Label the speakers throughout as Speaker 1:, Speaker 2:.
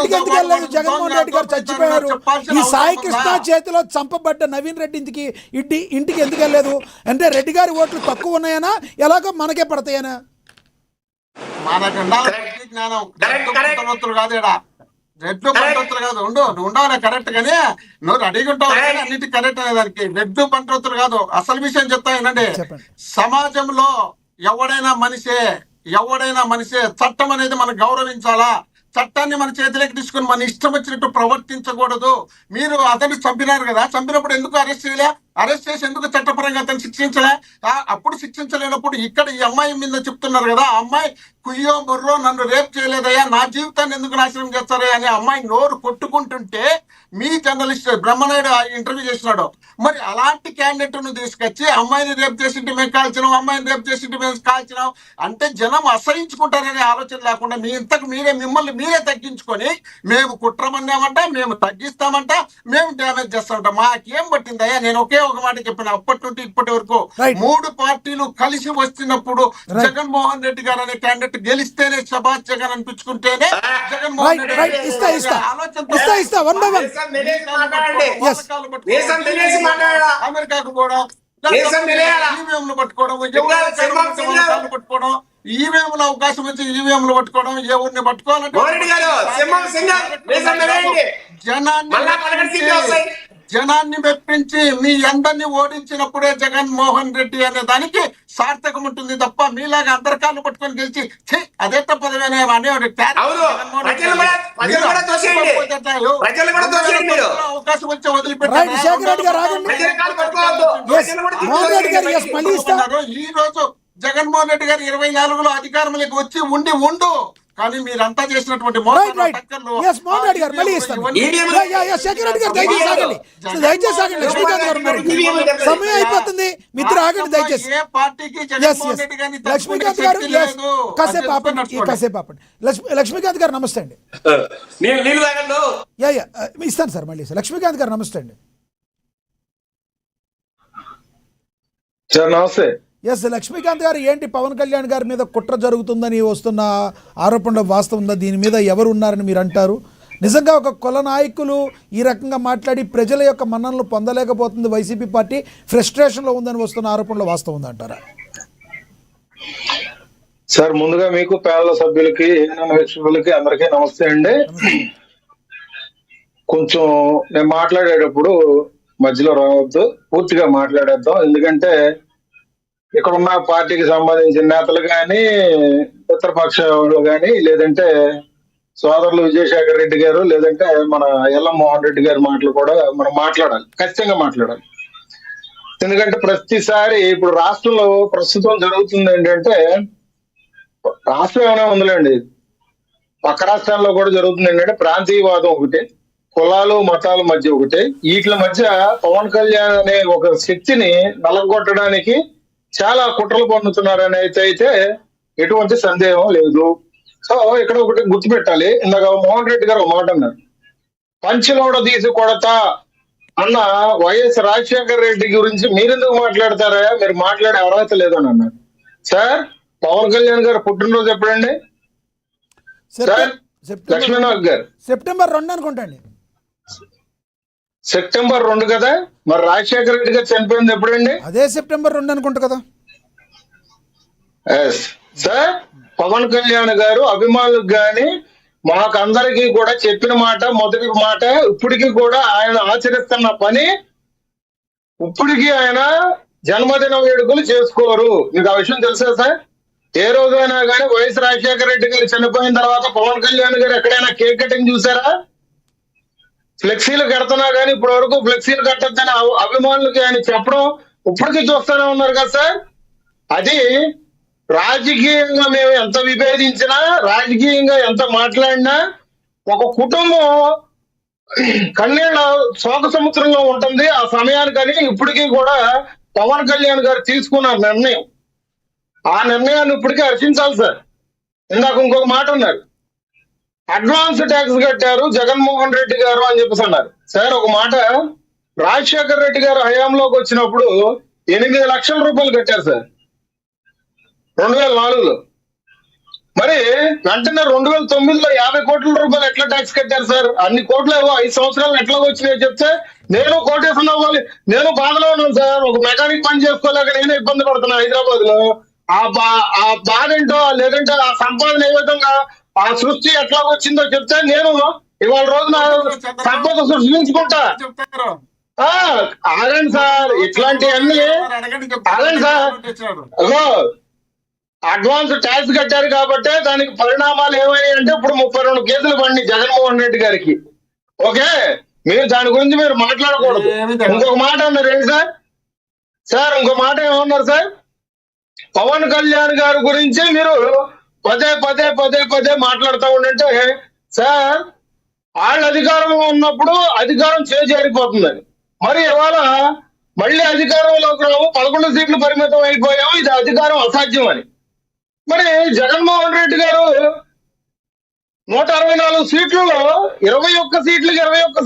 Speaker 1: ఇంటికి ఎందుకు వెళ్ళలేదు? జగన్మోహన్ రెడ్డి గారు చచ్చిపోయారు. ఈ సాయి కృష్ణ చేతిలో చంపబడ్డ నవీన్ రెడ్డి ఇంటికి ఎందుకు వెళ్ళలేదు? అంటే రెడ్డి గారి ఓట్లు తక్కువ ఉన్నాయనా, ఎలాగో మనకే పడతాయనా?
Speaker 2: రెడ్లు పంటొత్తులు కాదు, నువ్వు ఉండవు కరెక్ట్ గానీ నువ్వు రెడీగా ఉంటావు అన్నిటి కరెక్ట్ అనే దానికి. రెడ్లు పంటొత్తులు కాదు. అసలు విషయం చెప్తా ఏంటంటే, సమాజంలో ఎవడైనా మనిషే చట్టం అనేది మనం గౌరవించాలా. చట్టాన్ని మన చేతిలోకి తీసుకుని మన ఇష్టం వచ్చినట్టు ప్రవర్తించకూడదు. మీరు అతన్ని చంపినారు కదా, చంపినప్పుడు ఎందుకు అరెస్ట్ చేయలే? అరెస్ట్ చేసి ఎందుకు చట్టపరంగా అతను శిక్షించలే? అప్పుడు శిక్షించలేనప్పుడు ఇక్కడ ఈ అమ్మాయి మీద చెప్తున్నారు కదా, ఆ అమ్మాయి కుయ్యో బుర్రో నన్ను రేప్ చేయలేదయ్యా, నా జీవితాన్ని ఎందుకు నాశనం చేస్తారా అని అమ్మాయి నోరు కొట్టుకుంటుంటే మీ జర్నలిస్ట్ బ్రహ్మనాయుడు ఇంటర్వ్యూ చేసినాడు. మరి అలాంటి క్యాండిడేట్ ను తీసుకొచ్చి అమ్మాయిని రేప్ చేసింటే మేము కాల్చినాం, అమ్మాయిని రేప్ చేసింటే మేము కాల్చినాం అంటే జనం అసహించుకుంటారనే ఆలోచన లేకుండా మీ ఇంతకు మిమ్మల్ని మీరే తగ్గించుకొని మేము కుట్రమన్నామంట, మేము తగ్గిస్తామంట, మేము డ్యామేజ్ చేస్తామంట. మాకేం పట్టిందయ్యా? నేను ఒకే ఒక మాట చెప్పిన, అప్పటి నుండి ఇప్పటి వరకు 3 పార్టీలు కలిసి వస్తున్నప్పుడు జగన్మోహన్ రెడ్డి గారు అనే క్యాండిడేట్ గెలిస్తేనే శభాష్ జగన్ అనిపించుకుంటేనే జగన్మోహన్ రెడ్డి అమెరికాకు పోవడం, ఈవీఎంలు పట్టుకోవడం, పట్టుకోవడం, ఈవీఎంలు అవకాశం వచ్చి ఈవీఎంలు పట్టుకోవడం, ఎవరిని పట్టుకోవాలంటే జనాన్ని మెప్పించి మీ అందరినీ ఓడించినప్పుడే జగన్మోహన్ రెడ్డి అనే దానికి సార్థకం ఉంటుంది తప్ప మీలాగా అందరి కాళ్ళు పట్టుకొని గెలిచి అదే పదవి అనేవాడు అవకాశం వచ్చి వదిలిపెట్టారు. ఈ రోజు జగన్మోహన్ రెడ్డి గారు 24లో అధికారంలోకి వచ్చి ఉండు, కానీ మీరంతా చేసినటువంటి
Speaker 1: సమయం అయిపోతుంది మిత్రులు, ఆగండి దయచేసి. లక్ష్మీకాంత్ గారు కాసేపు ఆపండి. లక్ష్మీకాంత్ గారు నమస్తే అండి. ఇస్తాను సార్ మళ్ళీ. లక్ష్మీకాంత్ గారు నమస్తే అండి.
Speaker 3: నమస్తే.
Speaker 1: ఎస్ లక్ష్మీకాంత్ గారు, ఏంటి పవన్ కళ్యాణ్ గారి మీద కుట్ర జరుగుతుందని వస్తున్న ఆరోపణలో వాస్తవం ఉందా? దీని మీద ఎవరు ఉన్నారని మీరు అంటారు? నిజంగా ఒక కుల నాయకులు ఈ రకంగా మాట్లాడి ప్రజల యొక్క మన్ననలు పొందలేకపోతుంది వైసీపీ పార్టీ, ఫ్రస్ట్రేషన్లో ఉందని వస్తున్న ఆరోపణలో వాస్తవం ఉందంటారా?
Speaker 3: సార్ ముందుగా మీకు ప్యానల్ సభ్యులకి అందరికీ నమస్తే అండి. కొంచెం నేను మాట్లాడేటప్పుడు మధ్యలో రావద్దు, పూర్తిగా మాట్లాడేద్దాం. ఎందుకంటే ఇక్కడ ఉన్న పార్టీకి సంబంధించిన నేతలు కానీ, ఇతర పక్ష వాళ్ళు కానీ, లేదంటే సోదరులు విజయశేఖర్ రెడ్డి గారు, లేదంటే మన ఎల్ఎం మోహన్ రెడ్డి గారి మాటలు కూడా మనం మాట్లాడాలి, ఖచ్చితంగా మాట్లాడాలి. ఎందుకంటే ప్రతిసారి ఇప్పుడు రాష్ట్రంలో ప్రస్తుతం జరుగుతుంది ఏంటంటే, రాష్ట్రం ఏమైనా ఉందిలేండి, పక్క రాష్ట్రాల్లో కూడా జరుగుతుంది ఏంటంటే ప్రాంతీయవాదం ఒకటి, కులాలు మతాల మధ్య ఒకటి, వీటి మధ్య పవన్ కళ్యాణ్ అనే ఒక శక్తిని నలగొట్టడానికి చాలా కుట్రలు పొందుతున్నారని అయితే ఎటువంటి సందేహం లేదు. సో ఇక్కడ ఒకటి గుర్తుపెట్టాలి. ఇందాక మోహన్ రెడ్డి గారు ఒక మాట అన్నారు, పంచిలోడ తీసి కొడతా అన్న వైఎస్ రాజశేఖర్ రెడ్డి గురించి మీరెందుకు మాట్లాడతారా? మీరు మాట్లాడే అర్హత లేదని అన్నారు. సార్ పవన్ కళ్యాణ్ గారు పుట్టినరోజు ఎప్పుడండి? సార్ లక్ష్మీనాథ్ గారు
Speaker 1: సెప్టెంబర్ 2 అనుకుంటాండి.
Speaker 3: సెప్టెంబర్ 2 కదా. మరి రాజశేఖర రెడ్డి గారు చనిపోయింది ఎప్పుడండి?
Speaker 1: అదే సెప్టెంబర్ 2 అనుకుంటా కదా.
Speaker 3: సార్ పవన్ కళ్యాణ్ గారు అభిమానులకు గాని మాకందరికీ కూడా చెప్పిన మాట, మొదటి మాట, ఇప్పటికీ కూడా ఆయన ఆచరిస్తున్న పని, ఇప్పటికీ ఆయన జన్మదిన వేడుకలు చేసుకోరు. మీకు ఆ విషయం తెలుసా సార్? ఏ రోజైనా కానీ వైఎస్ రాజశేఖర రెడ్డి గారు చనిపోయిన తర్వాత పవన్ కళ్యాణ్ గారు ఎక్కడైనా కేక్ కటింగ్ చూసారా? ఫ్లెక్సీలు కడుతున్నా కానీ ఇప్పటి వరకు ఫ్లెక్సీలు కట్టద్దని అభిమానులకి ఆయన చెప్పడం ఇప్పటికీ చూస్తూనే ఉన్నారు కదా సార్. అది రాజకీయంగా మేము ఎంత విభేదించినా, రాజకీయంగా ఎంత మాట్లాడినా, ఒక కుటుంబం కన్నీళ్ళ శోక సముద్రంలో ఉంటుంది. ఆ సమయానికని ఇప్పటికీ కూడా పవన్ కళ్యాణ్ గారు తీసుకున్న నిర్ణయం, ఆ నిర్ణయాన్ని ఇప్పటికీ హర్షించాలి సార్. ఇందాక ఇంకొక మాట ఉన్నారు, అడ్వాన్స్ ట్యాక్స్ కట్టారు జగన్మోహన్ రెడ్డి గారు అని చెప్పేసి అన్నారు. సార్ ఒక మాట, రాజశేఖర్ రెడ్డి గారు హయాంలోకి వచ్చినప్పుడు 8 లక్షల రూపాయలు కట్టారు సార్ 2004లో. మరి వెంటనే 2009లో 50 కోట్ల రూపాయలు ఎట్లా ట్యాక్స్ కట్టారు సార్? అన్ని కోట్లు ఏవో 5 సంవత్సరాలు ఎట్లా వచ్చినాయో చెప్తే నేను కోటేశ్వరం అవ్వాలి, నేను బాధలో ఉన్నాను సార్. ఒక మెకానిక్ పని చేసుకోలేక నేను ఇబ్బంది పడుతున్నా హైదరాబాద్ లో. ఆ బాధ ఏంటో, లేదంటే ఆ సంపాదన ఏ విధంగా, ఆ సృష్టి ఎట్లా వచ్చిందో చెప్తే నేను ఇవాళ రోజున సంపద సృష్టించుకుంటా.
Speaker 2: చెప్తారు
Speaker 3: ఆగండి సార్, ఇట్లాంటివన్నీ ఆగండి సార్. అడ్వాన్స్ ట్యాక్స్ కట్టారు కాబట్టి దానికి పరిణామాలు ఏమయ్యాయి అంటే ఇప్పుడు 32 కేసులు పడి జగన్మోహన్ రెడ్డి గారికి. ఓకే, మీరు దాని గురించి మీరు మాట్లాడకూడదు. ఇంకొక మాట అన్నారు ఏంటి సార్? సార్ ఇంకో మాట ఏమన్నారు సార్? పవన్ కళ్యాణ్ గారి గురించి మీరు పదే పదే పదే పదే మాట్లాడుతూ ఉండంటే సార్, వాళ్ళ అధికారంలో ఉన్నప్పుడు అధికారం చేజారిపోతుందని, మరి ఇవాళ మళ్ళీ అధికారంలోకి రావు, 11 సీట్లు పరిమితం అయిపోయాము, ఇది అధికారం అసాధ్యం అని. మరి జగన్మోహన్ రెడ్డి గారు 164 సీట్లలో 21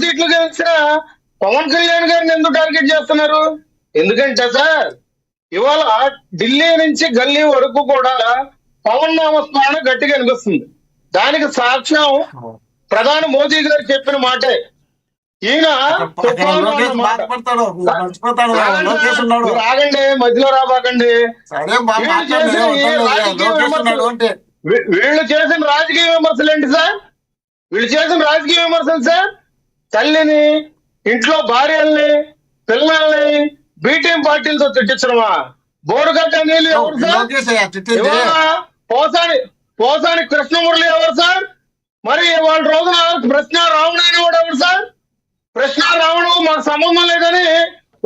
Speaker 3: సీట్లు గెలిచిన పవన్ కళ్యాణ్ గారిని ఎందుకు టార్గెట్ చేస్తున్నారు? ఎందుకంటే సార్, ఇవాళ ఢిల్లీ నుంచి గల్లీ వరకు కూడా పవన్ నామస్మరణ గట్టిగా అనిపిస్తుంది. దానికి సాక్ష్యం ప్రధాని మోదీ గారు చెప్పిన మాటే. ఈయన ఆగండి, మధ్యలో రాబాకండి. వీళ్ళు చేసిన రాజకీయ విమర్శలు ఏంటి సార్? వీళ్ళు చేసిన రాజకీయ విమర్శలు సార్, తల్లిని, ఇంట్లో భార్యల్ని, పిల్లల్ని బీటీఎం పార్టీలతో తిట్టించడమా? బోరుగడ్డ నీళ్ళు ఎవరు సార్? పోసాని కృష్ణమురళి ఎవరు సార్? మరి వాళ్ళ రోజున ప్రశ్న రావణ వాడు ఎవరు సార్? ప్రశ్న రావణ మాకు సంబంధం లేదని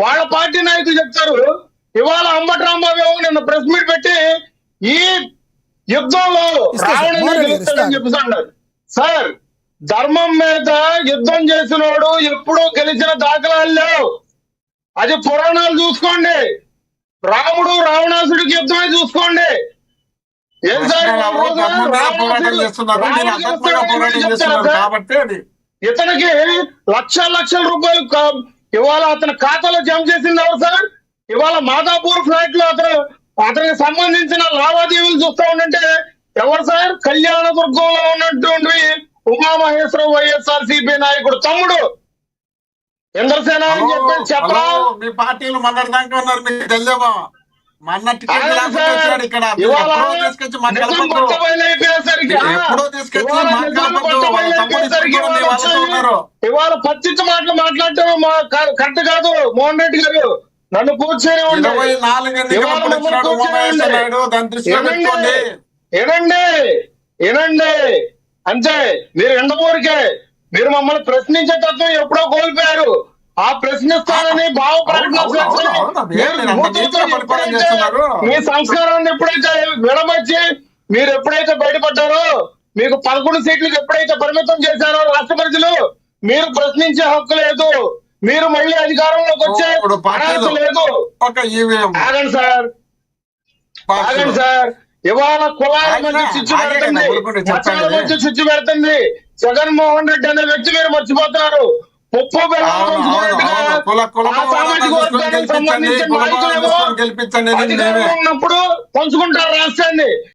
Speaker 3: వాళ్ళ పార్టీ నాయకులు చెప్తారు. ఇవాళ అంబటి రాంబాబు నిన్న ప్రెస్ మీట్ పెట్టి ఈ యుద్ధంలో రావణ గెలుస్తాడని చెప్పేసి సార్, ధర్మం మీద యుద్ధం చేసినోడు ఎప్పుడూ గెలిచిన దాఖలాలు లేవు. అది పురాణాలు చూసుకోండి. రాముడు రావణాసుడికి యుద్ధమే చూసుకోండి. ఏం సార్ ఇతనికి లక్షల రూపాయలు ఇవాళ అతని ఖాతాలో జమ చేసింది ఎవరు సార్? ఇవాళ మాదాపూర్ ఫ్లాట్ లో అతనికి సంబంధించిన లావాదేవీలు చూస్తా ఉండంటే ఎవరు సార్? కళ్యాణదుర్గంలో ఉన్నటువంటి ఉమామహేశ్వర వైఎస్ఆర్సీపీ నాయకుడు తమ్ముడు ఇంద్రసేన అని చెప్పేసి చెప్పరా?
Speaker 2: మీ పార్టీలు మొన్నటి దాకా ఉన్నారు, మీకు తెలియమో. మొన్న టికెట్ ఇక్కడ
Speaker 3: ఇవాళ పచ్చిచ్చ మాటలు మాట్లాడటం కరెక్ట్ కాదు. మోహన్ రెడ్డి గారు నన్ను పూర్తి ఏనండి అంతే. మీరు ఎండమూరికే మీరు మమ్మల్ని ప్రశ్నించే తత్వం ఎప్పుడో కోల్పోయారు. ఆ ప్రశ్నిస్తానని భావ మీ సంస్కారాన్ని ఎప్పుడైతే విడమర్చి మీరు ఎప్పుడైతే బయటపడ్డారో, మీకు 11 సీట్లకు ఎప్పుడైతే పరిమితం చేశారో రాష్ట్ర ప్రజలు, మీరు ప్రశ్నించే హక్కు లేదు. మీరు మళ్ళీ అధికారంలోకి వచ్చే అర్హత లేదు. ఆగండి సార్, ఆగండి సార్. ఇవాళ కులాల మధ్య చిచ్చు పెడుతుంది, మతాల మధ్య చిచ్చు పెడుతుంది జగన్మోహన్ రెడ్డి అనే వ్యక్తి. మీరు మర్చిపోతున్నారు. ఉప్పు సామాజిక వర్గానికి సంబంధించిన నాయకులేమో అధికారంలో ఉన్నప్పుడు పంచుకుంటారు రాష్ట్రాన్ని.